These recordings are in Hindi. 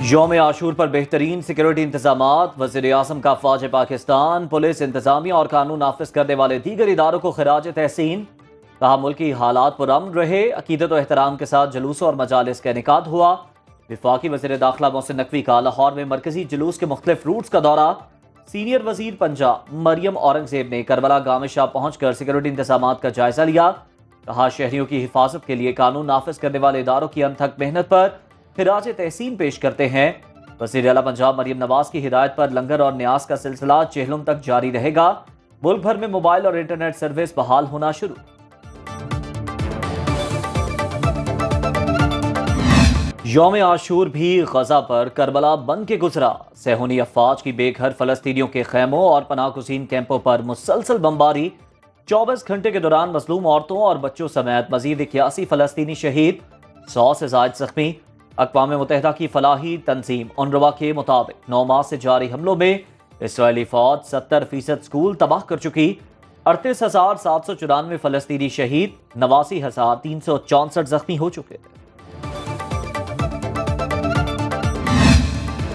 यौम आशूर पर बेहतरीन सिक्योरिटी इंतजामात। वज़ीर आज़म का फ़ौज पाकिस्तान, पुलिस, इंतजामिया और कानून नाफिज करने वाले दीगर इदारों को खिराज तहसीन। कहा मुल्की हालात पुरअमन रहे, अकीदत और एहतराम के साथ जुलूस और मजालिस का इनेकाद हुआ। वफाकी वज़ीर दाखिला मोहसिन नकवी का लाहौर में मरकजी जुलूस के मुख्तलिफ रूट्स का दौरा। सीनियर वजीर पंजाब मरियम औरंगजेब ने करबला गांव में शाह पहुंचकर सिक्योरिटी इंतजामात का जायजा लिया। कहा शहरियों की हिफाजत के लिए कानून नाफिज करने वाले इदारों की अनथक मेहनत पर खिराज तहसीन पेश करते हैं। वज़ीर आला पंजाब मरियम नवाज की हिदायत पर लंगर और न्यास का सिलसिला चेहलुम तक जारी रहेगा। मुल्क भर में मोबाइल और इंटरनेट सर्विस बहाल होना शुरू। यौम आशूर भी गजा पर करबला बन के गुजरा। सहूनी अफवाज की बेघर फलस्तीनियों के खैमों और पनाहगुज़ीन कैंपों पर मुसलसल बमबारी। 24 घंटे के दौरान मजलूम औरतों और बच्चों समेत मजीद 81 फलस्तीनी शहीद, 100 से ज्यादा जख्मी। अक़वाम मुत्तहिदा की फलाही तंजीम UNRWA के मुताबिक 9 माह से जारी हमलों में इसराइली फौज 70% स्कूल तबाह कर चुकी। 38,794 फलस्तीनी शहीद, 89,364 जख्मी हो चुके।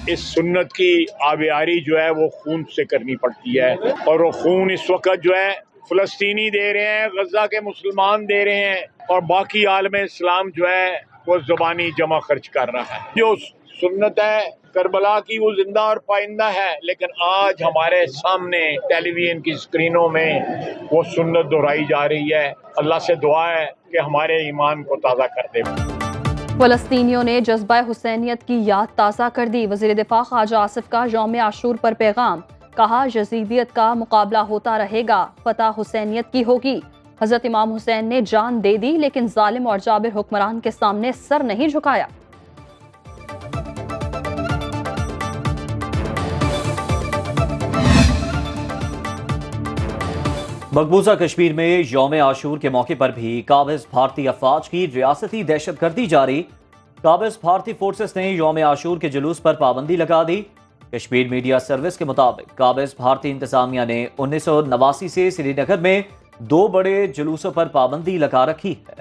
इस सुन्नत की आबियारी जो है वो खून से करनी पड़ती है, और वो खून इस वक्त जो है फलस्तीनी दे रहे हैं, गजा के मुसलमान दे रहे हैं, और बाकी आलम इस्लाम जो है वो ज़बानी जमा खर्च कर रहा है। जो सुन्नत है करबला की वो जिंदा और पाइंदा है, लेकिन आज हमारे सामने टेलीविजन की स्क्रीनों में वो सुन्नत दोहराई जा रही है। अल्लाह से दुआ है कि हमारे ईमान को ताज़ा कर दे। फलस्तीनियों ने जज्बा हुसैनियत की याद ताज़ा कर दी। वज़ीर दिफा ख्वाजा आसिफ का यौम आशूर पर पैगाम। कहा यजीदियत का मुकाबला होता रहेगा, फतह हुसैनियत की होगी। हजरत इमाम हुसैन ने जान दे दी, लेकिन जालिम और जाबिर हुक्मरान के सामने सर नहीं झुकाया। मकबूजा कश्मीर में यौम आशूर के मौके पर भी काबिज भारतीय अफवाज की रियासती दहशतगर्दी जारी। काबिज भारतीय फोर्सेस ने यौम आशूर के जुलूस पर पाबंदी लगा दी। कश्मीर मीडिया सर्विस के मुताबिक काबिज भारतीय इंतजामिया ने 1989 से श्रीनगर में 2 बड़े जुलूसों पर पाबंदी लगा रखी है।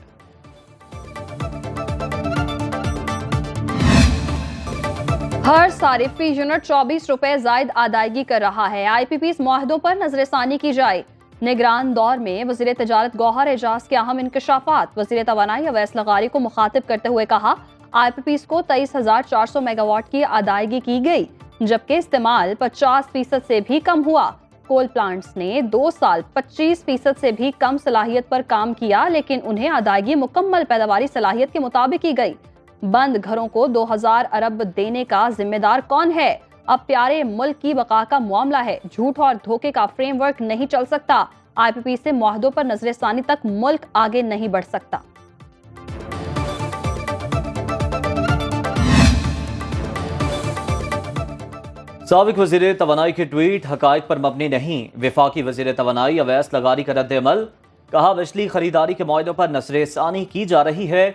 हर सारिफ फी यूनिट 24 रुपए जायद अदायगी कर रहा है। IPPs मुआहदों पर नजरसानी की जाए। निगरान दौर में वज़ीर तजारत गौहर एजाज के अहम इंकशाफात। वज़ीर तवानाई अवैस लगारी को मुखातिब करते हुए कहा IPPs को 23,400 मेगावाट की अदायगी की गई, जबकि इस्तेमाल 50% से भी कम हुआ। कोल प्लांट्स ने 2 साल 25% से भी कम सलाहियत पर काम किया, लेकिन उन्हें अदायगी मुकम्मल पैदावारी सलाहियत के मुताबिक की गई। बंद घरों को 2000 अरब देने का जिम्मेदार कौन है? अब प्यारे मुल्क की बका का मामला है। झूठ और धोखे का फ्रेमवर्क नहीं चल सकता। IPP से मुआहदों पर नजरसानी तक मुल्क आगे नहीं बढ़ सकता। साबिक वज़ीर तवानाई के ट्वीट हकायक पर मबनी नहीं। वफाकी वज़ीर तवानाई अवैस लगारी का रद्द-ए-अमल। कहा बिजली खरीदारी के मुआहदों पर नजरसानी की जा रही है।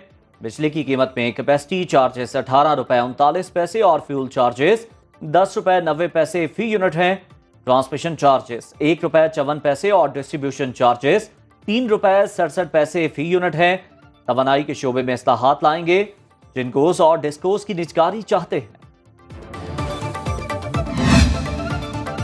बिजली की कीमत में कैपेसिटी चार्जेस 18 रुपए 39 पैसे और फ्यूल चार्जेस 10 रुपए 90 पैसे फी यूनिट हैं। ट्रांसमिशन चार्जेस 1 रुपए 54 पैसे और डिस्ट्रीब्यूशन चार्जेस 3 रुपए 67 पैसे फी यूनिट हैं। तवानाई के शोबे में इस्लाहात लाएंगे। जिनकोस और डिस्कोस की निजकारी चाहते हैं।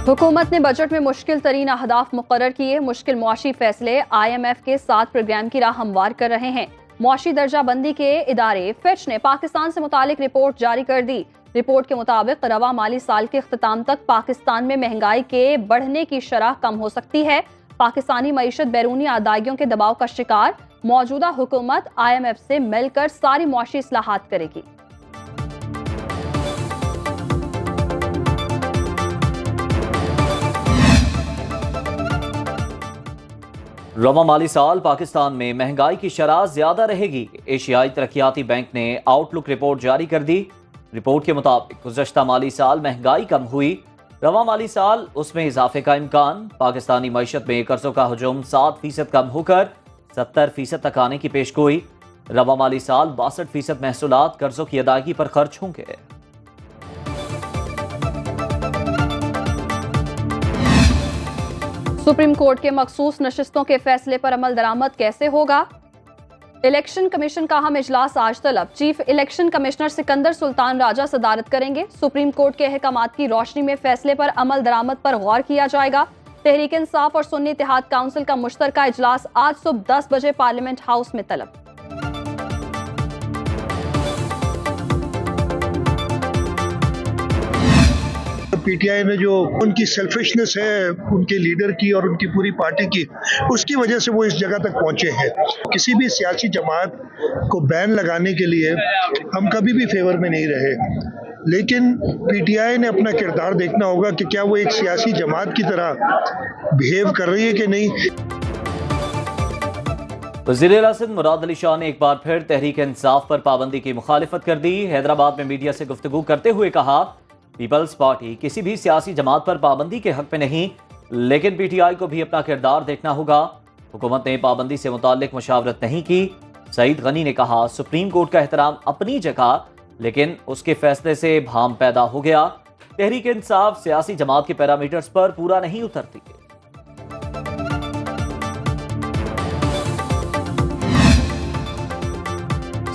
हुकूमत ने बजट में मुश्किल तरीन अहदाफ मुकर्रर किए। मुश्किल मुआशी फैसले IMF के 7 प्रोग्राम की राह हमवार कर रहे हैं। मुआशी दर्जा बंदी के इदारे फिच ने पाकिस्तान से मुतालिक रिपोर्ट जारी कर दी। रिपोर्ट के मुताबिक रवा माली साल के इख्तिताम तक पाकिस्तान में महंगाई के बढ़ने की शरह कम हो सकती है। पाकिस्तानी मईशत बैरूनी अदायगियों के दबाव का शिकार। मौजूदा हुकूमत IMF से मिलकर सारी मुआशी इस्लाहात करेगी। रवा माली साल पाकिस्तान में महंगाई की शरह ज्यादा रहेगी। एशियाई तरक्याती बैंक ने आउटलुक रिपोर्ट जारी कर दी। रिपोर्ट के मुताबिक गुज़श्ता माली साल महंगाई कम हुई। रवा माली साल उसमें इजाफे का इम्कान। पाकिस्तानी मईशत में कर्जों का हजूम 7% कम होकर 70% तक आने की पेशगोई। रवा माली साल 62% महसूलात कर्जों की अदायगी पर खर्च होंगे। सुप्रीम कोर्ट के मखसूस नशिस्तों के फैसले पर अमल दरामद कैसे होगा? इलेक्शन कमीशन का अहम इजलास आज तलब। Chief election commissioner Sikandar Sultan Raja सदारत करेंगे। सुप्रीम कोर्ट के अहकामात की रोशनी में फैसले पर अमल दरामद पर गौर किया जाएगा। तहरीक इंसाफ और सुन्नी इत्तेहाद काउंसिल का मुश्तरका इजलास आज सुबह 10 बजे पार्लियामेंट हाउस में तलब। पीटीआई ने जो उनकी सेल्फिशनेस है उनके लीडर की और उनकी पूरी पार्टी की, उसकी वजह से वो इस जगह तक पहुंचे हैं। किसी भी सियासी जमात को बैन लगाने के लिए हम कभी भी फेवर में नहीं रहे, लेकिन पीटीआई ने अपना किरदार देखना होगा कि क्या वो एक सियासी जमात की तरह बिहेव कर रही है कि नहीं। वज़ीर आज़म मुराद अली शाह ने एक बार फिर तहरीक इंसाफ पर पाबंदी की मुखालिफत कर दी। हैदराबाद में मीडिया से गुफ्तगू करते हुए कहा, पीपल्स पार्टी किसी भी सियासी जमात पर पाबंदी के हक में नहीं, लेकिन पीटीआई को भी अपना किरदार देखना होगा। हुकूमत ने पाबंदी से मुताल्लिक मुशावरत नहीं की। सईद गनी ने कहा, सुप्रीम कोर्ट का एहतराम अपनी जगह, लेकिन उसके फैसले से भाम पैदा हो गया। तहरीक इंसाफ सियासी जमात के पैरामीटर्स पर पूरा नहीं उतरती।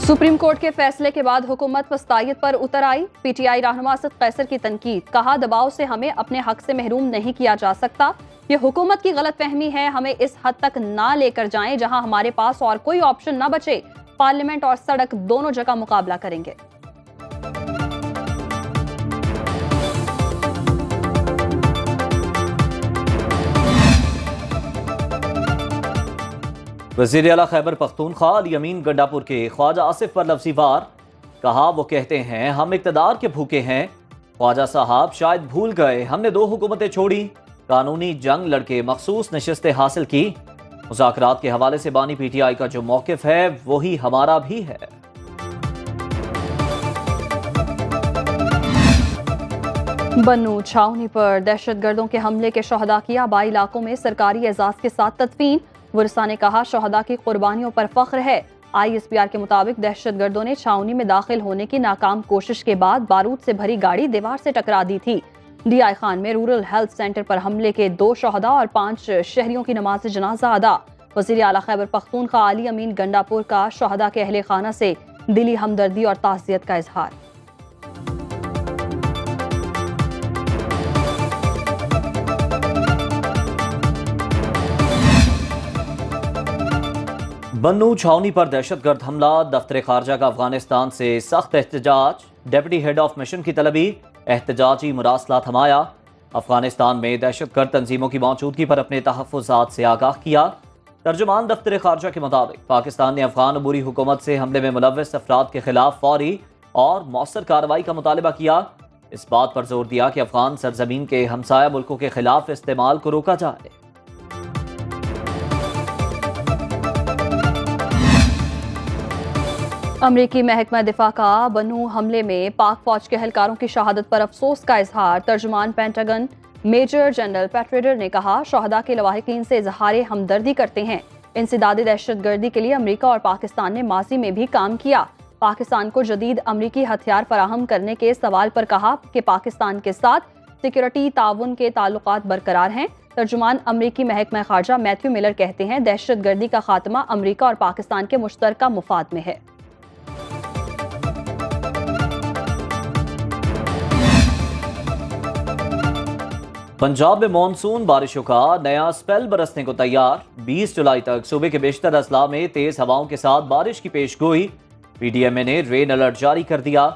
सुप्रीम कोर्ट के फैसले के बाद हुकूमत वस्तायत पर उतर आई। पीटीआई रहनुमा असद कैसर की तनकीद, कहा दबाव से हमें अपने हक से महरूम नहीं किया जा सकता। ये हुकूमत की गलतफहमी है, हमें इस हद तक ना लेकर जाएं जहां हमारे पास और कोई ऑप्शन ना बचे। पार्लियामेंट और सड़क दोनों जगह मुकाबला करेंगे। वज़ीर आला खैबर पख्तूनख्वा अली अमीन गंडापुर के ख्वाजा आसिफ पर लफ्ज़ी वार, कहा वो कहते हैं हम इक़्तिदार के भूखे हैं। ख्वाजा साहब शायद भूल गए हमने 2 हुकूमतें छोड़ी, कानूनी जंग लड़के मखसूस नशिस्तें हासिल की। मुज़ाकरात के हवाले से बानी पीटीआई का जो मौक़िफ़ है वही हमारा भी है। बन्नू छावनी पर दहशतगर्दों के हमले के शहदा की आबाई इलाकों में सरकारी एजाज के साथ तदफीन। वर्सा ने कहा, शहदा की कुर्बानियों पर फख्र है। ISPR के मुताबिक दहशतगर्दों ने छावनी में दाखिल होने की नाकाम कोशिश के बाद बारूद से भरी गाड़ी दीवार से टकरा दी थी। DI खान में रूरल हेल्थ सेंटर पर हमले के 2 शहदा और 5 शहरियों की नमाज जनाजा अदा। वज़ीर आला खैबर पख्तूनख्वा अली अमीन गंडापुर का शहदा के अहले खाना से दिली हमदर्दी और ताज़ियत का इजहार। बन्नू छावनी पर दहशतगर्द हमला, दफ्तर खारजा का अफगानिस्तान से सख्त एहतजाज। डेप्यूटी हेड ऑफ मिशन की तलबी, एहतजाजी मुरासला थमाया। अफगानिस्तान में दहशतगर्द तंजीमों की मौजूदगी पर अपने तहफ़्फ़ुज़ात से आगाह किया। तर्जुमान दफ्तर खारजा के मुताबिक पाकिस्तान ने अफगान अबूरी हुकूमत से हमले में मुलव्वस अफराद के खिलाफ फौरी और मौसर कार्रवाई का मुतालबा किया। इस बात पर जोर दिया कि अफगान सरजमीन के हमसाया मुल्कों के खिलाफ इस्तेमाल को रोका जाए। अमरीकी महकमा दिफा का बन्नू हमले में पाक फौज के एहलकारों की शहादत पर अफसोस का इजहार। तर्जुमान पेंटागन मेजर जनरल पैट्रेडर ने कहा, शहदा के लवाहिकीन से इजहार हमदर्दी करते हैं। इंसदादी दहशतगर्दी के लिए अमरीका और पाकिस्तान ने माजी में भी काम किया। पाकिस्तान को जदीद अमरीकी हथियार फराहम करने के सवाल पर कहा कि पाकिस्तान के साथ सिक्योरिटी ताउन के ताल्लुकात बरकरार हैं। तर्जुमान अमरीकी महकमा खारजा मैथ्यू मिलर कहते हैं, दहशतगर्दी का खात्मा अमरीका और पाकिस्तान के मुश्तरका मुफाद में है। पंजाब में मानसून बारिशों का नया स्पेल बरसने को तैयार। 20 जुलाई तक सूबे के बेशतर अजला में तेज हवाओं के साथ बारिश की पेशगोई। PDMA ने रेन अलर्ट जारी कर दिया।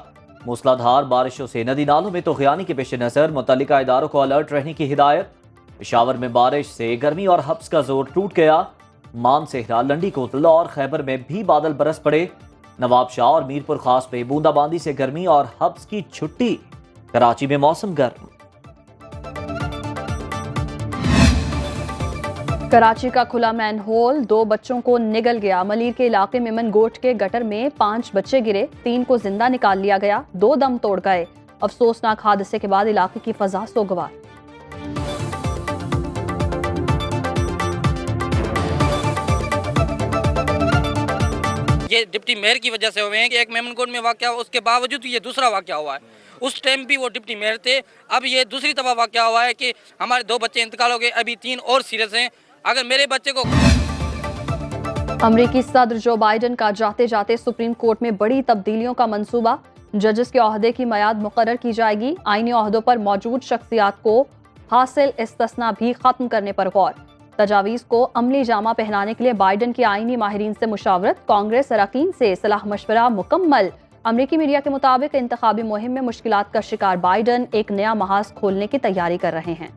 मूसलाधार बारिशों से नदी नालों में तूफ़ानी के पेश नज़र मुतल्लिका इदारों को अलर्ट रहने की हिदायत। पेशावर में बारिश से गर्मी और हब्स का जोर टूट गया। मानसेहरा, लंडी कोतल और खैबर में भी बादल बरस पड़े। नवाब शाह और मीरपुर खास में बूंदाबांदी से गर्मी और हब्स की छुट्टी। कराची में मौसम गर्म। कराची का खुला मैन होल 2 बच्चों को निगल गया। मलीर के इलाके में मनगोट के गटर में 5 बच्चे गिरे, 3 को जिंदा निकाल लिया गया, 2 दम तोड़ गए। अफसोसनाक हादसे के बाद इलाके की फजा सोगवार। ये डिप्टी मेयर की वजह से हुए हैं कि एक मेमनकोट में वाक़या हुआ, उसके बावजूद ये दूसरा वाक़या हुआ है। उस टाइम भी वो डिप्टी मेयर थे, अब ये दूसरी दफ़ा वाक़या हुआ है कि हमारे 2 बच्चे इंतकाल हो गए, अभी 3 और सीरियस हैं। अगर मेरे बच्चे को अमरीकी सदर जो बाइडन का जाते जाते सुप्रीम कोर्ट में बड़ी तब्दीलियों का मंसूबा। जजेस के ओहदे की मियाद मुकर्रर की जाएगी। आईनी ओहदों पर मौजूद शख्सियात को हासिल इस्तिस्ना भी खत्म करने पर गौर। तजावीज़ को अमली जामा पहनाने के लिए बाइडन की आईनी माहिरीन से मुशावरत। कांग्रेस अरकान से सलाह मशवरा मुकम्मल। अमरीकी मीडिया के मुताबिक इंतखाबी मुहिम में मुश्किलात का शिकार बाइडन एक नया महाज खोलने की तैयारी कर रहे हैं।